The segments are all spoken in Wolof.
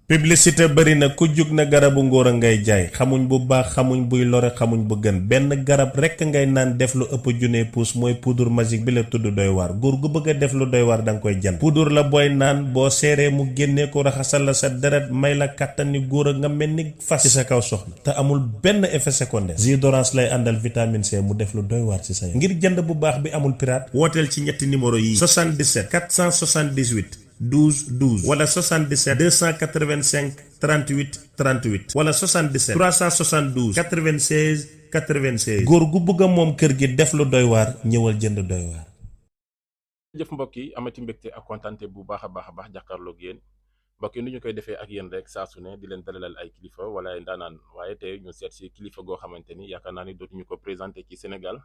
publicité bari na ku jug na garabu ngóor a ngay jaay xamuñ bu baax xamuñ buy lore xamuñ bu gën benn garab rekk ngay naan def lu ëpp junne puus mooy poudre magique bi la tudd doy waar góor gu bëgg a def lu doy waar danga koy jënd poudre la booy naan boo seeree mu génnee ko raxasal la sa deret may la kàttan ni góor a nga mel ni fas ci sa kaw soxna te amul benn effet secondaire jus d'orange lay àndal vitamine C mu def lu doy waar ci sa yaram ngir jënd bu baax bi amul pirate wooteel ci ñetti numéro yi 77 478 12 12 wala 77 285 38 38 wala 77 372 96 96 góor gu bëgg a moom kër gi def lu doy waar ñëwal jënd doy waar. jëf mbokk yi amati mbégte ak kontante bu baax a baax jàkkaarloog yéen mbokk yi ni ñu koy defee ak yéen rek saa su ne di leen dalalal ay kilifa wala ay ndaanaan waaye tey ñu seet si kilifa goo xamante ni yaakaar naa ni dootuñu ko présenté ci Sénégal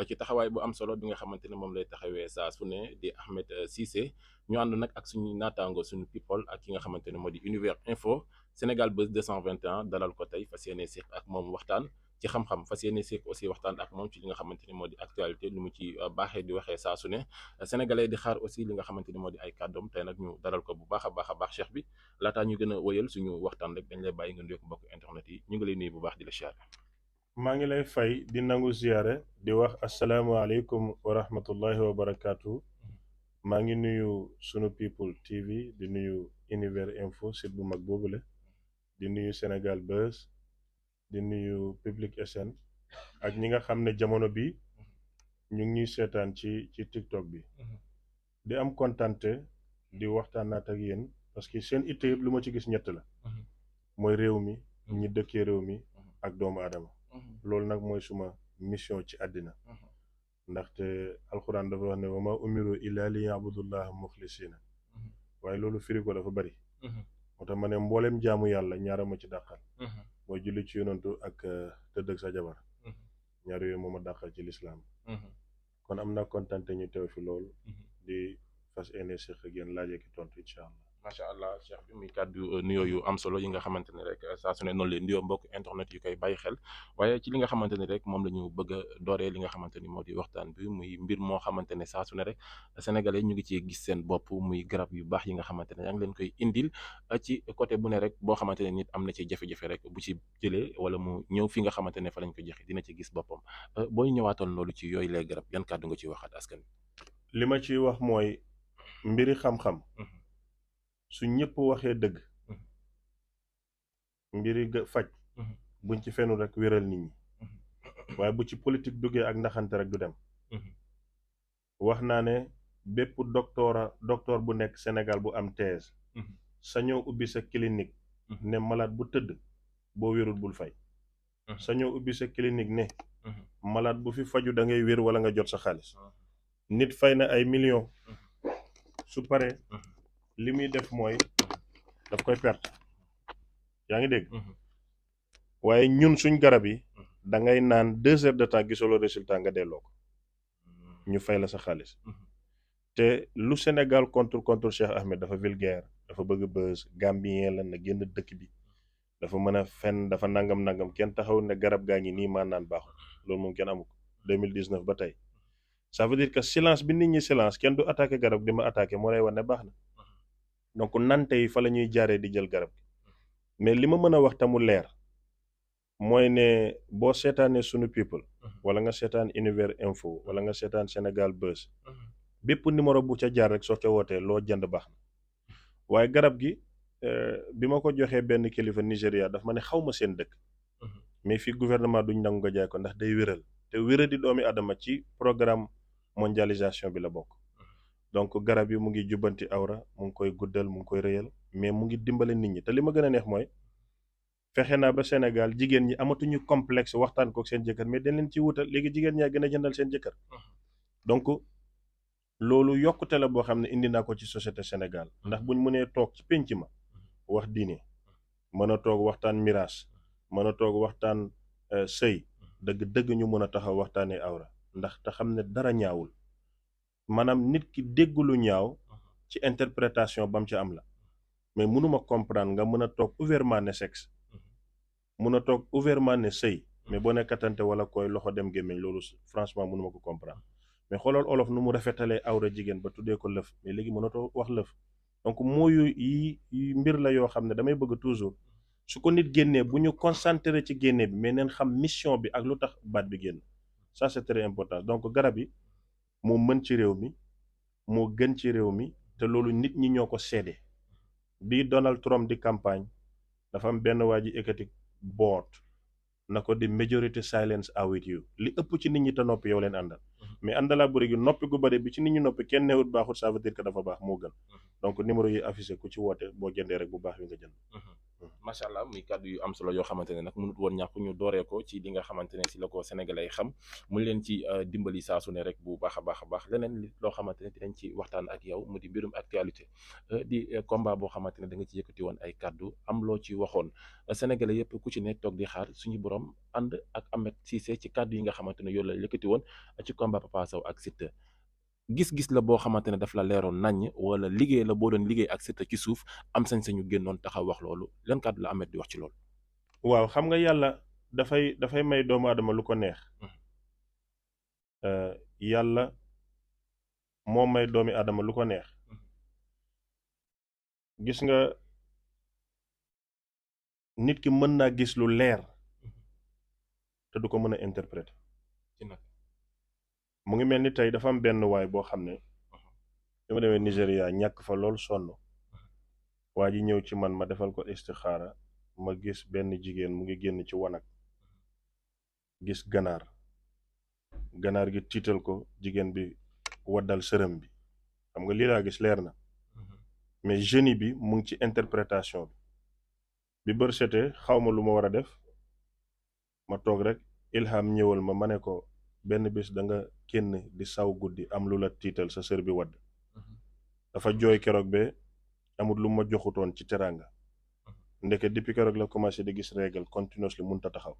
ci taxawaay bu am solo bi nga xamante ne moom lay taxawee saa su ne di Ahmed Cissé ñu ànd nag ak suñu naataango suñu people ak ki nga xamante ne moo di Univers Info Sénégal Buzz 221 dalal ko tey fas yéene seq ak moom waxtaan ci xam-xam fas yéene seq aussi waxtaan ak moom ci li nga xamante ni moo di actualité ni mu ci baaxee di waxee saa su ne sénégalais di xaar aussi li nga xamante ni moo di ay kàddoom tey nag ñu dalal ko bu baax a baax Cheikh bi laataa ñu gën a wëyal suñu waxtaan rek dañ lay bàyyi nga nuyoog mbokk internet yi ñu ngi lay nuyu bu baax di la siyaare. maa ngi lay fay di nangu ziyaare di wax asalaamaaleykum wa rahmatullahi wa barakaatu. maa ngi nuyu sunu people TV di nuyu Univers Info site bu mag boobule di nuyu Sénégal Buzz di nuyu Public SN ak ñi nga xam ne jamono bi ñu ngi ñuy seetaan ci TikTok bi di am kontante di waxtaanaat ak yéen parce que seen itte yëpp lu ma ci gis ñett la mooy réew mi ñi dëkkee réew mi ak doomu aadama loolu nag mooy suma mission ci àddina ndaxte alxuraan dafa wax ne wa ma umiru illa li yabudullah muxlisina waaye loolu firi ko dafa bari moo tax ma ne mbooleem jaamu yàlla ñaara ma ci dàqal mooy julli ci yonantu ak tëdd ak sa jabar ñaar yooyu moo ma dàqal ci lislaam kon am na kontante ñu teew fi loolu di fas yéene séq ak yéen laajee ki tontu incha allah. macha allah Cheikh bi muy kàddu nuyoo yu am solo yi nga xamante ne rek saa su ne noonu leen nuyoo mbokk internet yu koy bàyyi xel waaye ci li nga xamante ne rek moom la ñu bëgg a dooree li nga xamante ni moo di waxtaan bi muy mbir moo xamante ne saa su ne rek sénégalais ñu ngi ci gis seen bopp muy garab yu baax yi nga xamante ne yaa ngi leen koy indil ci côté bu ne rek boo xamante ne nit am na ci jafe-jafe rek bu ci jëlee wala mu ñëw fi nga xamante ne fa lañ ko joxe dina ci gis boppam booy ñëwaatoon loolu ci yooyu lay garab yan kàddu nga ciy waxaat askan wi. li ma ciy wax mooy mbiri xam-xam. su ñëpp waxee dëgg mbiri faj buñ ci fenul rek wéral nit ñi waaye bu ci politique duggee ak ndaxante rek du dem wax naa ne bépp docteur bu nekk Sénégal bu am thèse sañoo ubbi sa clinique ne malade bu tëdd boo wérul bul fay sañoo ubbi sa clinique ne malade bu fi faju da ngay wér wala nga jot sa xaalis nit fay na ay millions su paree li muy def mooy daf koy perte yaa ngi dégg waaye ñun suñ garab yi da ngay naan 2 heures de temps gisuloo résultat nga delloo ko ñu fay la sa xaalis te lu Sénégal contre Cheikh Ahmed dafa vulgaire dafa bëgg buzz gambien la na génn dëkk bi dafa mën a fen dafa nangam kenn taxaw ne garab gaa ngi nii maa naan baaxul loolu moom kenn amu ko 2019 ba tey ça veut dire que silence bi nit ñi silence kenn du attaqué garab di ma attaqué moo lay wan ne baax na donc nante yi fa la ñuy jaaree di jël garab mais li ma mën a wax tamu leer mooy ne boo seetaanee sunu people wala nga seetaan Univers Info wala nga seetaan Sénégal Buzz bépp numéro bu ca jaar rek soo ca wootee loo jënd baax na waaye garab gi bi ma ko joxee benn kilifa Nigéria daf ma ne xaw ma seen dëkk mais fii gouvernement duñ nangu nga jaay ko ndax day wéral te wéral di doomi adama ci programme mondialisation bi la bokk donc garab yi mu ngi jubbanti awra mu ngi koy guddal mu ngi koy rëyal mais mu ngi dimbale nit ñi te li ma gën a neex mooy fexe naa ba Sénégal jigéen ñi amatuñu complexe waxtaan ko seen jëkkër mais dañ leen ci wutal léegi jigéen ñaa gën a jëndal seen jëkkër donc loolu yokkute la boo xam ne indi naa ko ci société Sénégal ndax buñ mënee toog ci pénc ma wax diine mën a toog waxtaan miraas mën a toog waxtaan sëy dëgg ñu mën a taxaw waxtaanee awra ndax te xam ne dara ñaawul maanaam nit ki dégg lu ñaaw ci interprétation bam ci am la mais mënuma comprendre nga mën a toog ouvertement ne sexe mën a toog ouvertement ne sëy mais boo nekkatante wala koy loxo dem gémmiñ loolu franchement mënuma ko comprendre mais xoolal olof nu mu rafetalee awra jigéen ba tuddee ko lëf mais léegi mënatoo wax lëf donc mooyu yi mbir la yoo xam ne damay bëgg toujours su ko nit génnee bu ñu concentré ci génne bi mais neen xam mission bi ak lu tax baat bi génn ça c'est très important donc garab yi moo mën ci réew mi moo gën ci réew mi te loolu nit ñi ñoo ko seede bi Donald Trump di campagne dafa am benn waa ji ekkati boot na ko di majority silence are with you li ëpp ci nit ñi te noppi yow leen àndal mais àndalaa bëri gi noppi gu bëri bi ci nit ñi noppi kenn newut baaxut ça veut dire que dafa baax moo gën donc numéro yi affiché ku ci woote boo jëndee rek bu baax bi nga jënd. macha allah muy kàddu yu am solo yoo xamante ne nag mënut woon ñàkk ñu dooree ko ci li nga xamante ne si la ko sénégalais xam mu leen ci dimbali saa su ne rek bu baax a baax leneen loo xamante ne dinañ ci waxtaan ak yow mu di mbirum actualité di combat boo xamante ne da nga ci yëkkati woon ay kàddu am loo ci waxoon sénégalais yëpp ku ci ne toog di xaar suñu borom ànd ak Ahmed Cissé ci kàddu yi nga xamante ne yow la yëkkati woon ci combat Papa Sow ak Siteu. gis-gis la boo xamante ne daf la leeroon naññ wala liggéey la boo doon liggéey ak Siteu ci suuf am sañ-sañu génnoon taxaw wax loolu lan kàddu la Ahmed di wax ci loolu. waaw xam nga yàlla dafay may doomu aadama lu ko neex. yàlla moo may doomi aadama lu ko neex. gis nga nit ki mën naa gis lu leer te du ko mën a interpréter. ci nag mu ngi mel ni tey dafa am benn waay boo xam ne bi ma demee Nigéria ñàkk fa lool sonn waa ji ñëw ci man ma defal ko istixaara ma gis benn jigéen mu ngi génn ci wanag gis ganaar gi tiital ko jigéen bi waddal sërëm bi xam nga lii laa gis leer na mais génie bi mu ngi ci interprétation bi bër setee xaw ma lu ma war a def ma toog rek ilham ñëwal ma ne ko benn bés da nga kenn di saw guddi am lu la tiital sa sër bi wadd dafa jooy keroog be amul lu ma joxutoon ci teraanga ndeke depuis keroog la commencé di gis régal continuously munta taxaw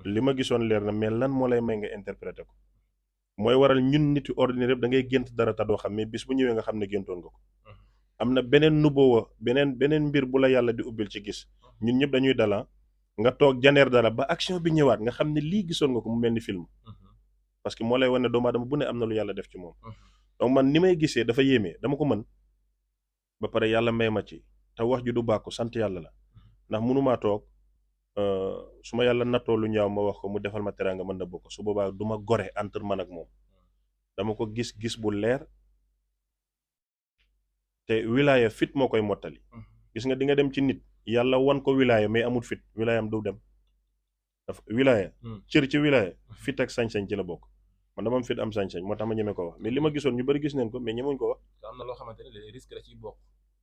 li ma gisoon leer na mais lan moo lay may nga interpréter ko mooy waral ñun nit yu ordinaire yëpp da ngay gént dara ta doo xam mais bis bu ñëwee nga xam ne géntoon nga ko am na beneen nubuwa beneen mbir bu la yàlla di ubbil ci gis ñun ñëpp dañuy dala nga toog janeer dara ba action bi ñëwaat nga xam ne lii gisoon nga ko mu mel ni film parce que moo lay wane doomu aadama bu ne am na lu yàlla def ci moom donc man ni may gisee dafa yéeme dama ko mën ba pare yàlla may ma ci te wax ji du bàkku sant yàlla la ndax mënumaa toog su ma yàlla nattoo lu ñaaw ma wax ko mu defal ma teraanga mën na bokk su boobaa du ma gore entre man ak moom dama ko gis bu leer te wilaaya fit moo koy mottali gis nga di nga dem ci nit yàlla wan ko wilaaya mais amul fit wilaayam du dem dafa wilaaya cër ci wilaaya fit ak sañ-sañ ci la bokk man dama am fit am sañ-sañ moo tax ma ñeme ko wax mais li ma gisoon ñu bari gis neen ko mais ñemuñ ko wax. am na loo xamante ne les risques da ciy bokk.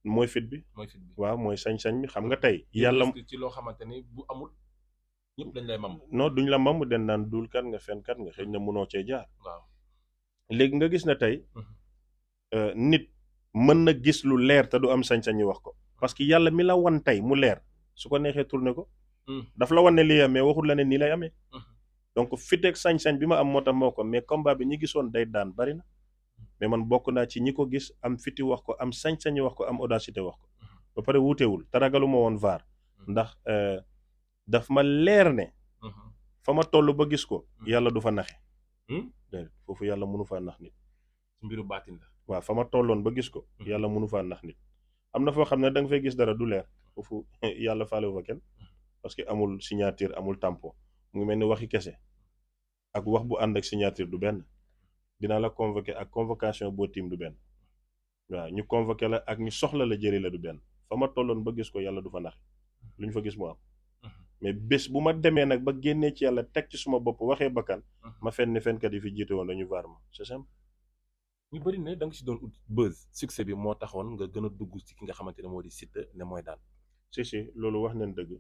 mooy fit bi. waaw mooy sañ-sañ bi xam nga tey. yàlla ci loo xamante ni bu amul ñëpp dañ lay mam. non duñ la mam den naan dul kat nga fen kat nga xëy na mënoo cee jaar. waaw léegi nga gis na tey nit mën na gis lu leer te du am sañ-sañ yi wax ko parce que yàlla mi la wan tey mu leer su ko neexee tourné ko. daf la wan ne lii amee waxul la ne nii lay amee. donc fiteeg sañ-sañ bi ma am moo tax moo ko mais combat bi ñi gisoon day daan bari na mais man bokk naa ci ñi ko gis am fiti wax ko am sañ-sañ wax ko am audacité wax ko ba pare wuutewul te ragaluma woon vaar ndax daf ma leer ne fa ma toll ba gis ko yàlla du fa naxe foofu yàlla mënu faa nax nit mbiru baatin la waaw fa ma tolloon ba gis ko yàlla mënu faa nax nit am na foo xam ne da nga fay gis dara du leer foofu yàlla faalewu fa kenn parce que amul signature amul tampon mu ngi mel ni waxi kese ak wax bu ànd ak signature du benn dinaa la convoquer ak convocation boo tiim du benn waaw ñu convoquer la ak ñu soxla la jëri la du benn fa ma tolloon ba gis ko yàlla du fa naxe lu ñu fa gis mu am mais bés bu ma demee nag ba génnee ci yàlla teg ci suma bopp waxee bakkan ma fen ni fenkat yi fi jiite woon dañu vaar ma c'est simple. ñu bëri ne da nga si doon ut buzz succès bi moo taxoon nga gën a dugg ci ki nga xamante ne moo di Siteu ne mooy daan. si loolu wax nañ dëgg.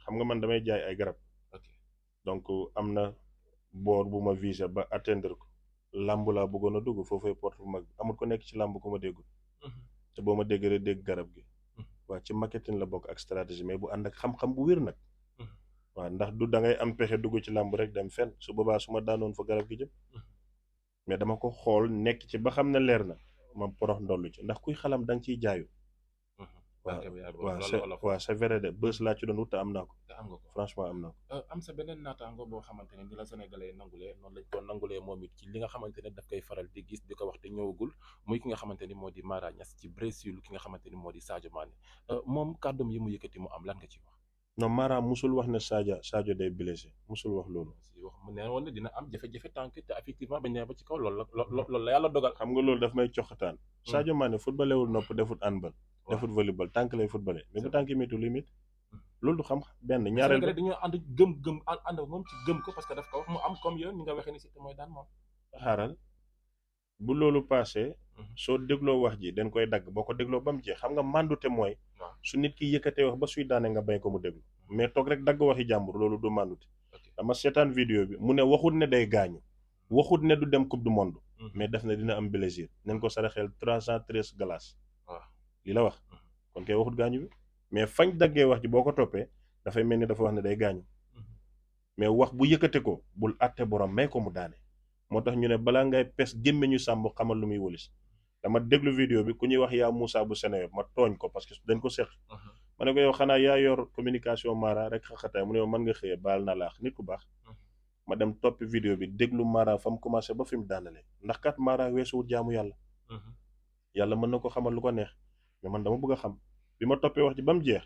xam nga man damay jaay ay garab. donc am na boor bu ma visé ba atteindre ko làmb laa bëggoon a dugg foofee porte bu mag amul ko nekk ci làmb ko ma déggul te boo ma dégg rek dégg garab gi waaw ci marketing la bokk ak stratégie mais bu ànd ak xam-xam bu wér nag waaw ndax du da ngay am pexe dugg ci làmb rek dem fenn su boobaa su ma daanoon fa garab gi jëm mais dama ko xool nekk ci ba xam ne leer na ma porox ndollu ci ndax kuy xalam da nga ciy jaayu waaw tànk bi yaay boobu waaw loolu c'est olof waaw c'est vrai de bës laa ci doon wut te am naa ko te am nga ko. franchement am naa ko. am sa beneen naataango boo xamante ne ni la sénégalais nangulee noonu lañ ko nangulee moom it ci li nga xamante ne daf koy faral di gis di ko wax te ñëwagul muy ki nga xamante ni moo di Mara Niass ci Brésil ki nga xamante ni moo di Sadio Mané moom kàddoom yi mu yëkkati mu am lan nga ci wax. non Mara musul wax ne Sadio day blessé musul wax loolu. si wax mu ne woon ne dina am jafe-jafe tànk te effectivement bañ ne ba ci kaw loolu la yàlla dogal. xam nga loolu daf may coxataan. Sadio Mané footballé wul nopp defut handball. waaw defut volleyball tànk lay footballé mais bu C'est tànk yi métti luy métti loolu du xam benn ñaareel ñaareel ba dañoo ànd gëm ànd ak moom ci gëm ko parce que daf ko wax mu am comme yow ni nga waxee ni si te mooy daan moom. xaaral bu loolu passé soo dégloo wax ji dañ koy dagg boo ko dégloo ba mu jeex xam nga màndute mooy waaw su nit ki yëkkatee wax ba suy daane nga bay ko mu déglu mais toog rek dagg waxi jàmbur loolu du màndute ok. dama seetaan vidéo bi mu ne waxut ne day gaañu waxut ne du dem coupe du monde mais def na dina am plaisir nañ ko saraxeel 313 glace waaw li la wax kon kay waxut gaañu bi mais fañ daggee wax ji boo ko toppee dafay mel ni dafa wax ne day gaañu mais wax bu yëkkate ko bul àtte borom may ko mu daane moo tax ñu ne balaa ngay pes gémmeñu sàmb xamal lu muy wëlis dama déglu vidéo bi ku ñuy wax yaa Moussa bu Sénégal ma tooñ ko parce que dañ ko seq ma ne ko yow xanaa yaa yor communication Mara rek xaxataay mu ne yow mën nga xëyee baal na laax nit ku baax ma dem toppi vidéo bi déglu Mara fa mu commencé ba fi mu daanalee ndax kat Mara weesuwut jaamu yàlla yàlla mën na ko xamal lu ko neex mais man dama bëgg a xam bi ma toppee wax ji ba mu jeex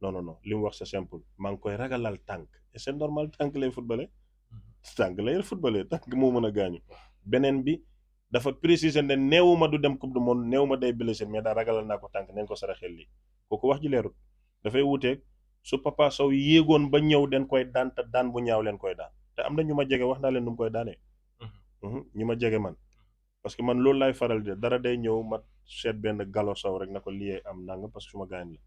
non li mu wax c'est simple maa ngi koy ragalal tànk et c'est normal tànk lay footballé tànk lay footballé tànk moo mën a gaañu beneen bi dafa préciser ne neewuma du dem coupe du monde neewuma day blessé mais daa ragalal naa ko tànk nañ ko saraxel lii kooku wax ji leerut dafay wuteeg su Papa Sow yéegoon ba ñëw den koy daan te daan bu ñaaw leen koy daan te am na ñu ma jege wax naa leen nu mu koy daanee ñu ma jege man parce que man loolu laay faral di dara day ñëw ma seet benn Gallo Sow rek na ko liyee am nanga parce que su ma gaañ la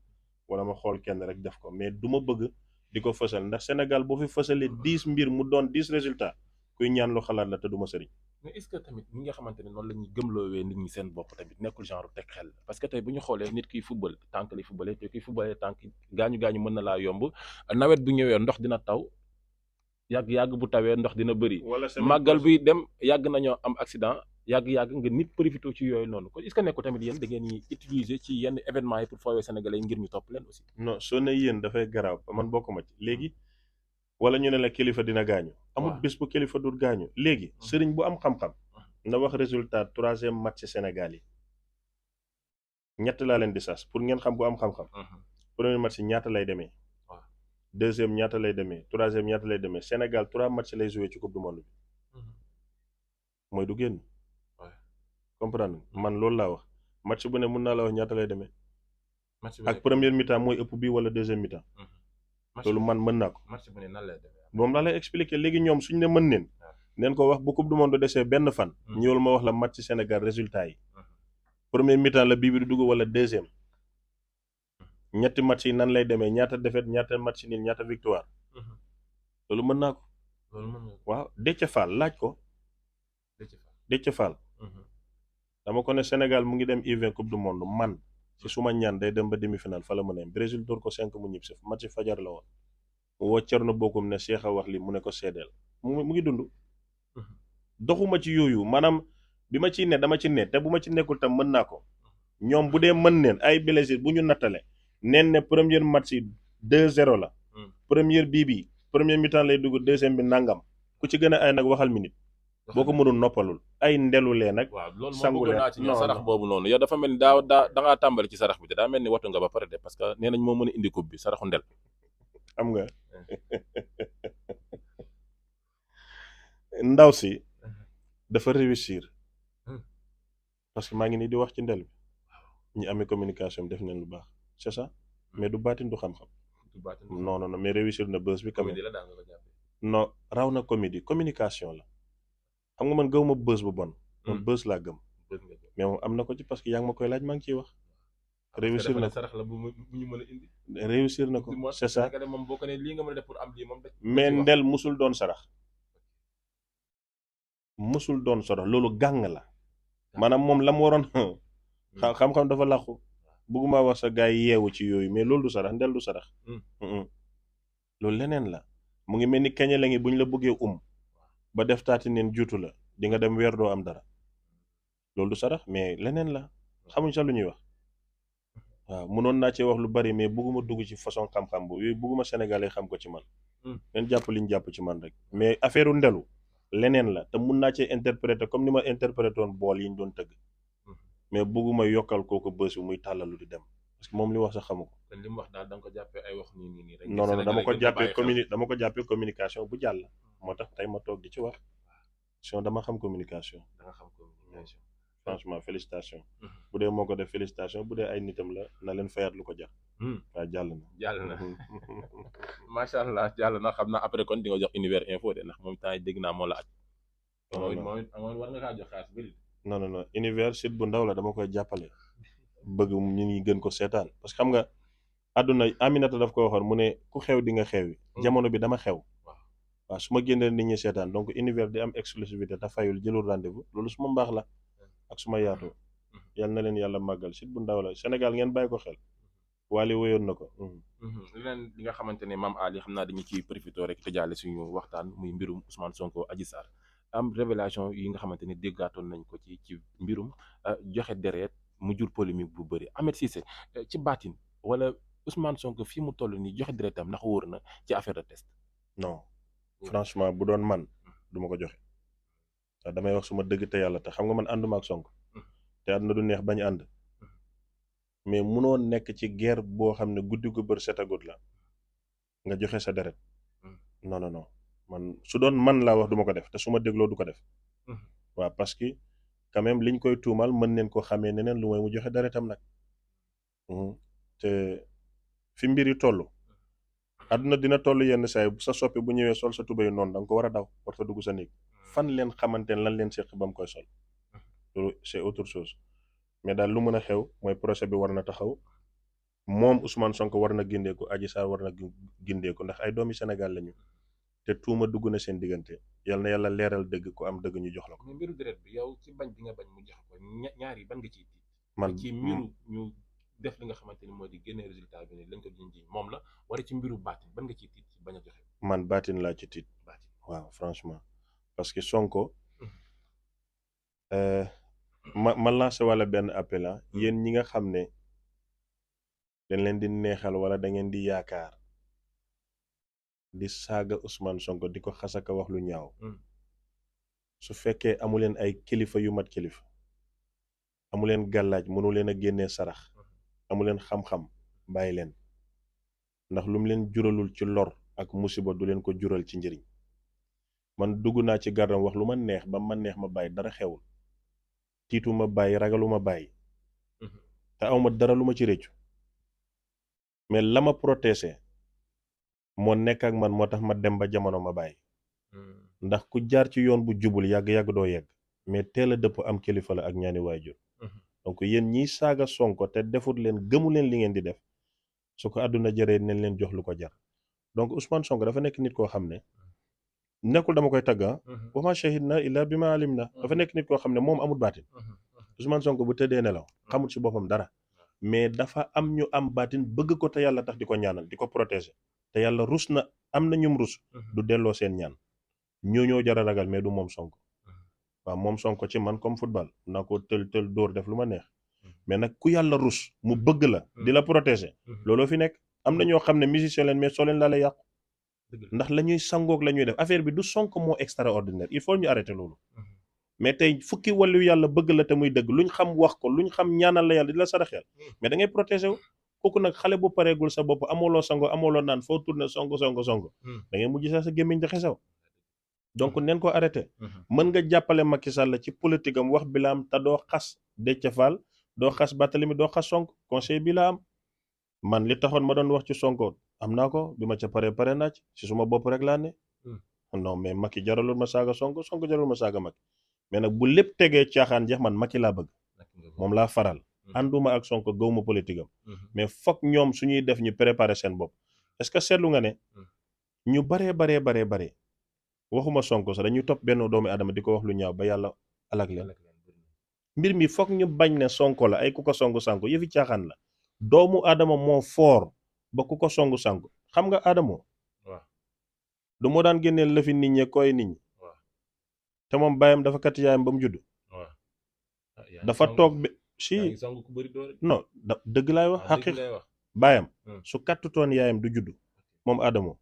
wala ma xool kenn rek def ko mais du ma bëgg di ko fësal ndax Sénégal boo fi fësalee 10 mbir mu doon 10 résultats kuy ñaan lu xalaat la te du ma sëriñ. mais est-ce que tamit ñi nga xamante ne noonu la ñuy gëmloowee nit ñi seen bopp tamit nekkul genre teg xel parce que tey bu ñu xoolee nit kiy football tànk lay footballé te kiy footballé tànk gaañu mën na laa yomb nawet bu ñëwee ndox dina taw yàgg bu tawee ndox dina bëri. màggal buy dem yàgg nañoo am accident yàgg nga nit profité ci yooyu noonu kon est-ce que nekkul tamit yéen da ngeen ñuy utiliser ci yenn événements yi pour foowee sénégalais ngir ñu topp leen aussi. non soo ne yéen dafay garaaw man bokkuma ci léegi wala ñu ne la kilifa dina gaañu. amul bés bu kilifa dul gaañu léegi sëriñ bu am xam-xam na wax résultat 3e match Sénégal yi ñett laa leen di sas pour ngeen xam bu am xam-xam. premier match ñaata lay demee. deuxième ñaata lay demee 3e ñaata lay demee Sénégal 3 match lay joué ci coupe du monde bi mooy du génn. comprendre man loolu laa wax match bu ne mën naa la wax ñaata lay demee. ak première mi-temps mooy ëpp bi wala deuxième mi-temps. loolu man mën naa ko. match bu ne nan lay demee. moom laa lay expliquer léegi ñoom suñu ne mën neen neen ko wax bu coupe du monde desee benn fan. ñëwal ma wax la match Sénégal résultat yi. première mi-temps la bii bi du dugg wala deuxième. ñetti match yi nan lay demee ñaata défaite ñaata match nul ñaata victoire. loolu mën naa ko. waaw Déthié Fall laaj ko. Déthié Fall. dama ko ne Sénégal mu ngi dem U20 coupe du monde man ci suma ñaan day dem ba demi-finale fa la mën a yem Brésil door ko 5 mu ñib si match fajar la woon mu woo Thierno Bocoum ne Cheikh a wax li mu ne ko seedeel mu ngi dund doxuma ci yooyu maanaam bi ma ciy ne dama ci ne te bu ma ci nekkul tam mën naa ko ñoom bu dee mën neen ay blessés bu ñu nattale neen ne première match yi 2-0 la première bii première mi-temps lay dugg deuxième bi nangam ku ci gën a ay nag waxal minute boo ko mënul noppalul ay ndelulee nag. waaw loolu moom bëgg naa ci ñëw sarax boobu noonu yow dafa mel ni da ngaa tàmbali ci sarax bi te daa mel ni wattu nga ba pare de parce que nee nañ moo mën a indi coupe bi saraxu ndel. xam nga ndaw si dafa réussir parce que maa ngi nii di wax ci ndel bi ñi amee communication def nañ lu baax c'est ça mais du baatin du xam-xam. non mais réussir na buzz bi. comédie la daal nga ko jàppee. non raw na communication la. xam nga man gëw ma bës bu bon. man bës laa gëm. mais moom am na ko ci parce que yaa ngi ma koy laaj maa ngi ciy wax. réussir na ko sarax la bu ñu mën a indi. réussir na ko c'est ça. moom boo ko ne lii nga mën a def pour am lii moom. mais ndel musul doon sarax. musul doon sarax loolu gàng la. maanaam moom la mu waroon xam-xam dafa làqu. bëgguma wax sa gars yi yeewu ci yooyu mais loolu du sarax ndel du sarax. loolu leneen la mu ngi mel ni kañe la ngi bu ñu la bëggee ba def taati neen juutu la di nga dem weer doo am dara loolu du sarax mais leneen la xamuñ sax lu ñuy wax waaw mënoon naa cee wax lu bari mais bëgguma dugg ci façon xam-xam bu yooyu bëgguma sénégalais xam ko ci man. leen jàpp li ñu jàpp ci man rek mais affaire ndelu leneen la te mun naa cee interpréter comme ni ma interprété woon bool yi ñu doon tëgg mais bëgguma yokkal kooku bës bi muy tàllalu di dem parce que moom li wax sax xamu ko. kon li mu wax daal da nga ko jàppee ay wax nii rek. non dama ko jàppee communication bu jàll. moo tax tey ma toog di ci wax. dama xam communication. da nga xam communication. franchement félicitation. bu dee moo ko def félicitation bu dee ay nitam la na leen fayaat lu ko jar. waaw jàll na macha allah jàll na xam naa après kon di nga jox univers info de ndax moom temps yi dégg naa moo la aj. moom war nga kaa jox xaalis bëri. non univers site bu ndaw la dama koy jàppale. bëgg ñu ngi gën ko seetaan parce que xam nga àdduna Aminata daf ko waxoon mu ne ku xew di nga xewi. jamono bi dama xew. waaw su ma génnee nit ñi seetaan donc univers di am exclusivité te fayul jëlul rendez-vous loolu suma mbaax la ak suma yaatoo yal na leen yàlla màggal site bu ndaw la Sénégal ngeen bàyyi ko xel Wally wéyoon na ko. leneen li nga xamante ne Mame Ali xam naa dañu ciy profité rek tëjaale suñu waxtaan muy mbirum Ousmane Sonko Adji Sarr am révélation yi nga xamante ni déggaatoon nañ ko ci mbirum joxe deret mu jur polémique bu bëri Ahmed Cissé ci baatin wala Ousmane Sonko fii mu toll nii joxe deretam ndax wóor na ci affaire de test. non franchement bu doon man duma ko joxe damay wax suma dëgg te yàlla te xam nga man ànduma ak Sonko te àdduna du neex bañ ànd mais munoo nekk ci guerre boo xam ne guddi gu bër setagut la nga joxe sa deret non man su doon man laa wax duma ko def te su ma dégloo du ko def waaw parce que quand même liñ koy tuumal mën neen ko xamee neneen lu mooy mu joxe deretam nag te fi mbir yi toll àdduna dina toll yenn saay sa soppi bu ñëwee sol sa tubéy noonu da nga ko war a daw war fa dugg sa néeg fan leen xamante ne lan leen séq ba mu koy sol loolu c'est autre chose mais daal lu mën a xew mooy procès bi war na taxaw moom Ousmane Sonko war na gindeeku Adji Sarr war na gindeeku ndax ay doomi Sénégal lañu te tuuma dugg na seen diggante yal na yàlla leeral dëgg ku am dëgg ñu jox la ko. mais mbiru deret bi yow ci bañ bi nga bañ mu jox ko ñaar yi ban nga ciy tiit. man ci mbiru ñu def li nga xamante ni moo di génne résultat bi ne lañ ko ji moom la wala ci mbiru baatin ban nga ciy tiit ci bañ a joxe. man baatin laa ci tiit. baatin waaw franchement parce que Sonko ma lancé wala benn appel yéen ñi nga xam ne dañ leen di neexal wala da ngeen di yaakaar di saaga Ousmane Sonko di ko xasaka wax lu ñaaw su fekkee amu leen ay kilifa yu mat kilifa amu leen gàllaaj mënu leen a génnee sarax amu leen xam-xam bàyyi leen ndax lu mu leen juralul ci lor ak musiba du leen ko jural ci njëriñ man dugg naa ci gardam wax lu ma neex ba ma neex ma bàyyi dara xewul tiitu ma bàyyi ragalu ma bàyyi te awma dara lu ma ci réccu mais la ma protégé moo nekk ak man moo tax ma dem ba jamono ma bàyyi ndax ku jaar ci yoon bu jubul yàgg-yàgg doo yegg mais teel a dëpp am kilifa la ak ñaani waajur donc yéen ñiy saaga Sonko te defut leen gëmu leen li ngeen di def su ko àdduna jëree nañ leen jox lu ko jar donc Ousmane Sonko dafa nekk nit koo xam ne nekkul dama koy tagga wa ma shahidna illa bi ma alimna dafa nekk nit koo xam ne moom amul baatin Ousmane Sonko bu tëddee nelaw xamul ci boppam dara mais dafa am ñu am baatin bëgg ko te yàlla tax di ko ñaanal di ko protéger te yàlla rus na am na ñum rus du delloo seen ñaan ñoo jara ragal mais du moom Sonko waaw moom Sonko ci man comme football naa ko tël dóor def lu ma neex mais nag ku yàlla rus mu bëgg la di la protéger looloo fi nekk am na ñoo xam ne musicien leen mais soo leen laa lay yàqu ndax la ñuy sangoog la ñuy def affaire bi du Sonko moo extraordinaire il faut ñu arrêter loolu mais tey fukki wàllu yàlla bëgg la te muy dëgg luñ xam wax ko luñ xam ñaanal la yàlla di la saraxeel mais da ngay protéger wu kooku nag xale bu pareegul sa bopp amooloo sango amooloo naan foo tourné songo da ngay mujj sa gémmiñ di xesaw donc neen ko arrêté mën nga jàppale Macky Sall ci politique am wax bi la am te doo xas Déthié Fall doo xas Barthélémy doo xas Sonko conseil bi la am man li taxoon ma doon wax ci Sonko am naa ko bi ma ca pare naa ci suma bopp rek laa ne non mais Macky jaralul ma saaga Sonko jaralul ma saaga Macky mais nag bu lépp tegee caaxaan jeex man Macky laa bëgg moom laa faral ànduma ak Sonko gëwuma politique am mais foog ñoom suñuy def ñu préparer seen bopp est-ce que seetlu nga ne ñu baree waxuma Sonko sax dañuy topp benn doomu adama di ko wax lu ñaaw ba yàlla alak leen mbir mi foog ñu bañ ne Sonko la ay ku ko songu sànku yëfi caaxaan la doomu adama moo foor ba ku ko songu sànku xam nga Adamo du moo daan génneel lëfi nit ñi koy nit ñi te moom bàyyam dafa kat yaayam ba mu judd dafa toog si song ku bëri doole. non dëgg laay wax dëgg xaqiq lay wax. baayam su kattutoon yaayam du juddu moom Adamo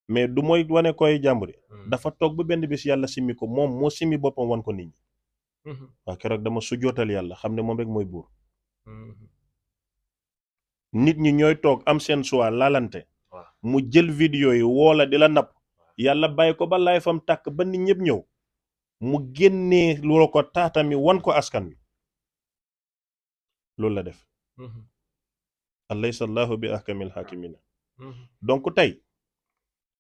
mais du mooy wane koy jàmburi dafa toog ba benn bis yàlla simmi ko moom moo simmi boppam wan ko nit ñi waaw keroog dama sujjootal yàlla xam ne moom rek mooy buur nit ñi ñooy toog am seen choix laalante mu jël vidéo yi woola di la napp yàlla bàyyi ko ba laay fam tàkk ba nit ñëpp ñëw mu génnee lu ko taatami wan ko askan wi loolu la def alaysa allahu bi ahkamil hakimina donc tey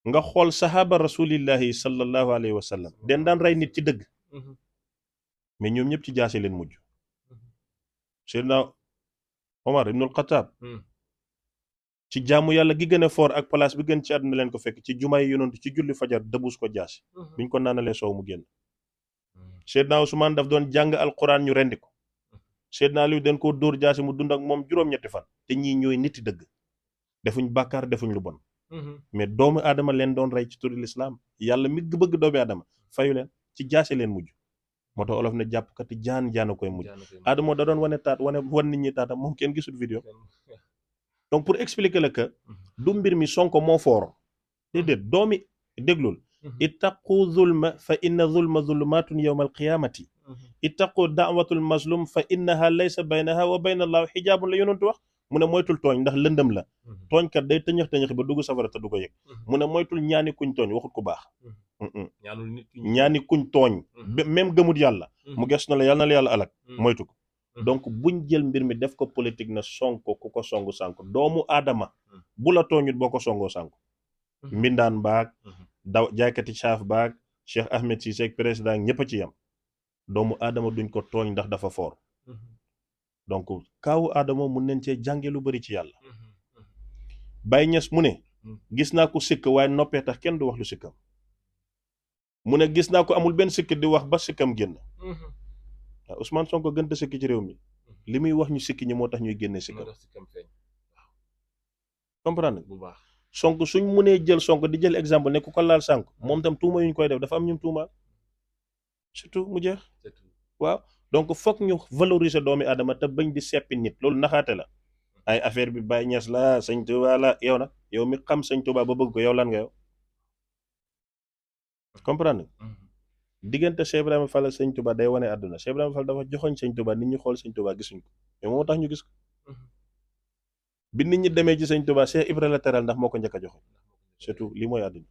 nga xool sahaaba rasulillahi sallallahu alayhi wa sallam den daan rey nit ci dëgg mais ñoom ñëpp ci jaase leen mujj Seydina Omar ibnul Xataab ci jaamu yàlla gi gën a foor ak place bi gën ci àdduna leen ko fekk ci jumaay yonent ci julli fajar dëbus ko jaasi biñ ko naanalee soow mu génn Seydina Usmaan daf doon jàng alquran ñu rendi ko Seydina Aliyu den koo dóor jaasi mu dund ak moom juróom-ñetti fan te ñii ñooy niti dëgg defuñ bàkkaar defuñ lu bon mais doomu aadama leen doon rey ci turi lislaam yàlla mi bëgg doomu aadama fayu leen ci jaase leen mujj moo tax olof ne jàppkati jaana koy mujj aadama da doon wan nit ñi taata moom kenn gisul vidéo donc pour expliquer la que du mbir mi Sonko moo fooro déedéet doomi déglul ittaqu zulma fa inna zulma zulumatun yawma alqiyamati ittaqu da'watul mazlum fa innaha laysa baynaha wa bayna allahi xijaabun la yonentu wax mu ne moytul tooñ ndax lëndëm la tooñkat day tëñëx ba dugg safara te du ko yëg mu ne moytul ñaani kuñ tooñ waxut ku baax ñaani kuñ tooñ même gëmut yàlla mu ges na la yàlla alak moytu ko donc buñ jël mbir mi def ko politique na Sonko ku ko songu sànko doomu aadama bu la tooñut boo ko songoo sànko mbindaan baag jaaykati caaf baag Cheikh Ahmed Cissé ak président ñëpp a ci yam doomu aadama duñ ko tooñ ndax dafa foor donc kaawu aadama mun nañ cee jànge lu bari ci yàlla Baye Niass mu ne gis naa ko sikk waaye noppee tax kenn du wax lu sikkam mu ne gis naa ko amul benn sikk di wax ba sikkam génn waaw Ousmane Sonko gën a sikki ci réew mi li muy wax ñu sikki ñi moo tax ñuy génne sikkam comprendre bu baax Sonko suñ mënee jël Sonko di jël exemple ne ku ko laal sànk moom tam tuuma yuñ koy def dafa am ñum tuuma surtout mu jeex waaw donc foog ñu valoriser doomi aadama te bañ di seppi nit loolu naxaate la ay affaire bi Baye Niass la sëñ Touba la yow nag yow mi xam sëñ Touba ba bëgg ko yow lan nga yow comprendre diggante Cheikh Ibrahima Fall ak sëñ Touba day wane àdduna Cheikh Ibrahima Fall dafa joxoñ sëñ Touba nit ñi xool sëñ Touba gisuñ ko mais moo tax ñu gis ko bi nit ñi demee ci sëñ Touba Cheikh Ibrahima la teral ndax moo ko njëkk a joxoñ surtout lii mooy àdduna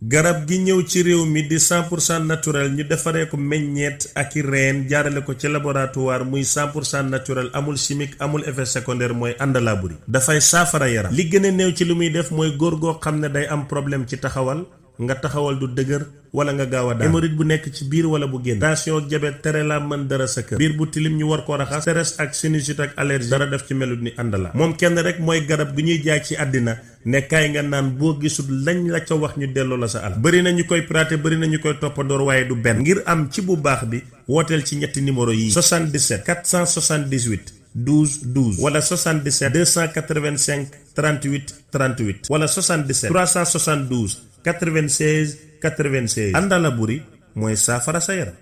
garab gi ñëw ci réew mi di 100% naturel ñu defaree ko meññeet ak i reen jaarale ko ci laboratoire muy 100% naturel amul chimique amul effet secondaire mooy àndalaa buri dafay saafara yaram li gën a néew ci li muy def mooy góor goo xam ne day am problème ci taxawal nga taxawal du dëgër wala nga gaaw a daan hémorroïde bu nekk ci biir wala bu génn tension ak diabète tere la mën dara sa kër biir bu tilim ñu war koo raxas stress ak sinusite ak allergie dara def ci melut ni àndala moom kenn rek mooy garab gi ñuy jaay ci àddina ne kaay nga naan boo gisul lañ la ca wax ñu delloo la sa alal bëri na ñu koy praté bëri na ñu koy toppandoor waaye du benn ngir am ci bu baax bi wooteel ci ñetti numéro yi 77 478 12 12 wala 77 285 38 38 wala 77 372 96 96 àndala buri mooy saafara sa yaram